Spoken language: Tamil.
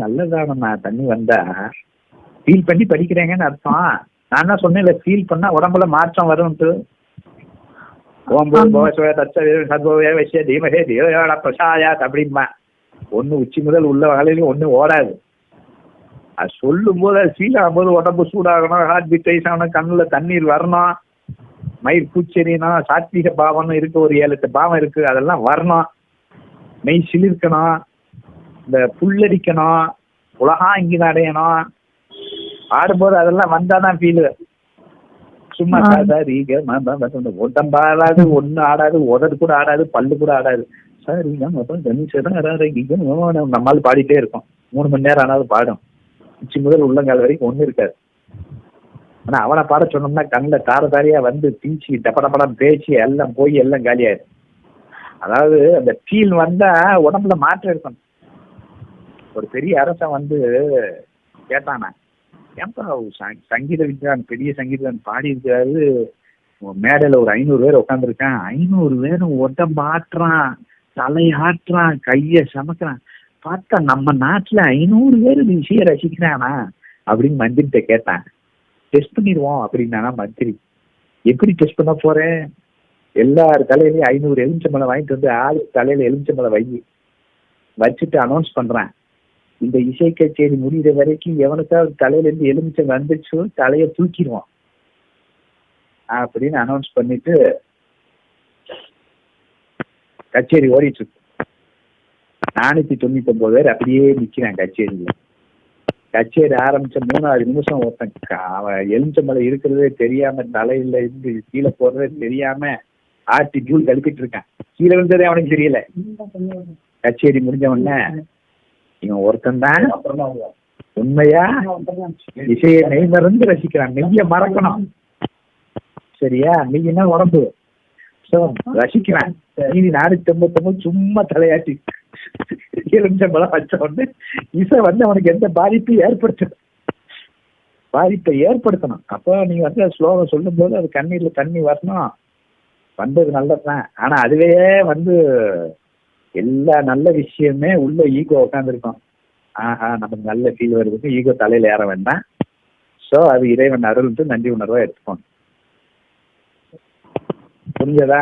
நல்லதானம்மா தண்ணி வந்தா ஃபீல் பண்ணி படிக்கிறேங்கன்னு அர்த்தம். நான் தான் சொன்னேன்ல, ஃபீல் பண்ணா உடம்புல மாற்றம் வரும்ட்டு. அப்படின்பா. ஒண்ணு உச்சி முதல் உள்ள வகையிலும் ஒண்ணு ஓடாது. அது சொல்லும் போது, அது ஃபீல் ஆகும்போது உடம்பு சூடாகணும், ஹார்ட் பீட் ரைஸ் ஆகணும், கண்ணுல தண்ணீர் வரணும், மயிர் பூச்செறியணும், சாத்வீக பாவம்னு இருக்கு, ஒரு 7-8 பாவம் இருக்கு, அதெல்லாம் வரணும். மெய் சிலிர்க்கணும், இந்த புல்லரிக்கணும், உலகா இங்க அடையணும். ஆடும்போது அதெல்லாம் வந்தாதான் ஃபீலு. சும்மா உடம்பாடாது, ஒண்ணு ஆடாது, உதடு கூட ஆடாது, பல்லு கூட ஆடாது. நம்மளால பாடிட்டே இருக்கும். 3 மணி நேரம் ஆனாலும் பாடும். உச்சி முதல் உள்ளங்கால் வரைக்கும் ஒண்ணு இருக்காது. ஆனா அவனை பாட சொன்னோம்னா கண்ணில் தாரதாரியா வந்து பீச்சு டப்படப்படம் பேச்சு எல்லாம் போய் எல்லாம் காலியாயிடும். அதாவது அந்த ஃபீல் வந்தா உடம்புல மாற்றம் இருக்கணும். ஒரு பெரிய அரசன் வந்து கேட்டானா, ஏன்பா சங்கீத வித்வான், பெரிய சங்கீதவான் பாடி இருக்காரு, மேடையில ஒரு 500 பேர் உட்காந்துருக்கான், 500 பேரும் உடம்பு ஆட்டுறான், தலையாட்டுறான், கைய சமைக்கிறான், பார்த்தா நம்ம நாட்டுல 500 பேர் விஷயம் ரசிக்கிறானா அப்படின்னு மந்திரிட்ட கேட்டான். டெஸ்ட் பண்ணிடுவோம் அப்படின்னா மந்திரி. எப்படி டெஸ்ட் பண்ண போறேன்? எல்லார் தலையிலையும் 500 எலுமிச்சம்பழம் வாங்கிட்டு வந்து ஆளு தலையில எலுமிச்சம்பழம் வச்சுட்டு அனௌன்ஸ் பண்றேன், இந்த இசை கச்சேரி முடிகிற வரைக்கும் எவனுக்காவது தலையில இருந்து எலுமிச்சம் வந்துச்சு தலைய தூக்கிடுவான் அப்படின்னு அனௌன்ஸ் பண்ணிட்டு கச்சேரி ஓடிட்டு இருக்கு. 499 பேர் அப்படியே நிக்கிறான் கச்சேரியில. கச்சேரி ஆரம்பிச்ச 3வது நிமிஷம் ஒருத்தன் அவன் எலுமிச்சம்பழம் இருக்கிறதே தெரியாம, தலையில இருந்து கீழே போறதே தெரியாம ஆர்டி ஜூல் கழிப்பிட்டு இருக்கான். கீழே விழுந்ததே அவனுக்கு தெரியல. கச்சேரி முடிஞ்ச உடனே இவன் ஒருத்தன் தான் உண்மையா இசையை நெய் மறந்து ரசிக்கிறான். நெய்ய மறக்கணும், சரியா? நெய்னா உடம்பு ரசிக்கிறான். மீதி 499 சும்மா தலையாட்டி எலுமிச்சம்பழம் வச்ச உடனே இசை வந்து அவனுக்கு எந்த பாதிப்பை ஏற்படுத்தணும். அப்போ நீங்க வந்து ஸ்லோகம் சொல்லும் போது அது கண்ணீர்ல தண்ணி வரணும். வந்தது நல்லதுதான். ஆனா அதுவே வந்து எல்லா நல்ல விஷயமே உள்ள ஈகோ உட்காந்துருக்கும். ஆஹா, நமக்கு நல்ல ஃபீல் வருதுன்னு ஈகோ தலையில ஏற வேண்டாம். ஸோ அது இறைவன் அருள்ட்டு நன்றி உணர்வா எடுத்துக்கணும். புரிஞ்சதா?